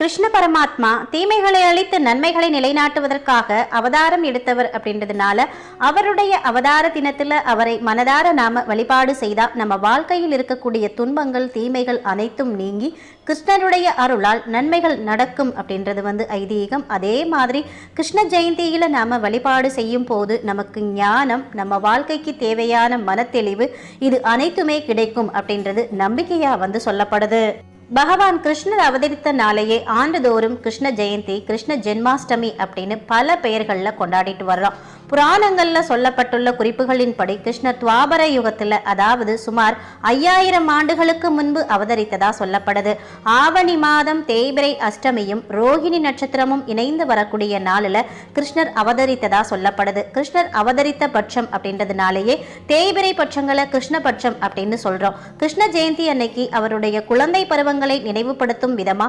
கிருஷ்ண பரமாத்மா தீமைகளை அழித்து நன்மைகளை நிலைநாட்டுவதற்காக அவதாரம் எடுத்தவர் அப்படின்றதுனால அவருடைய அவதார தினத்துல அவரை மனதார நாம வழிபாடு செய்தா நம்ம வாழ்க்கையில் இருக்கக்கூடிய துன்பங்கள் தீமைகள் அனைத்தும் நீங்கி கிருஷ்ணருடைய அருளால் நன்மைகள் நடக்கும் அப்படின்றது ஐதீகம். அதே மாதிரி கிருஷ்ண ஜெயந்தியில நாம வழிபாடு செய்யும் போது நமக்கு ஞானம், நம்ம வாழ்க்கைக்கு தேவையான மனத்தெளிவு, இது அனைத்துமே கிடைக்கும் அப்படின்றது நம்பிக்கையா சொல்லப்படுது. பகவான் கிருஷ்ணர் அவதரித்த நாளையே ஆண்டுதோறும் கிருஷ்ண ஜெயந்தி, கிருஷ்ண ஜென்மாஷ்டமி அப்படின்னு பல பெயர்கள்ல கொண்டாடிட்டு வர்றோம். புராணங்கள்ல சொல்லப்பட்டுள்ள குறிப்புகளின்படி கிருஷ்ணர் துவாபர யுகத்துல, அதாவது சுமார் 5000 ஆண்டுகளுக்கு முன்பு அவதரித்ததா சொல்லப்படுது. ஆவணி மாதம் தேய்பிரை அஷ்டமியும் ரோஹிணி நட்சத்திரமும் இணைந்து வரக்கூடிய நாளில் கிருஷ்ணர் அவதரித்ததா சொல்லப்படுது. கிருஷ்ணர் அவதரித்த பட்சம் அப்படின்றதுனாலேயே தேய்பிரை பட்சங்களை கிருஷ்ண பட்சம் அப்படின்னு சொல்றோம். கிருஷ்ண ஜெயந்தி அன்னைக்கு அவருடைய குழந்தை பருவங்களை நினைவுபடுத்தும் விதமா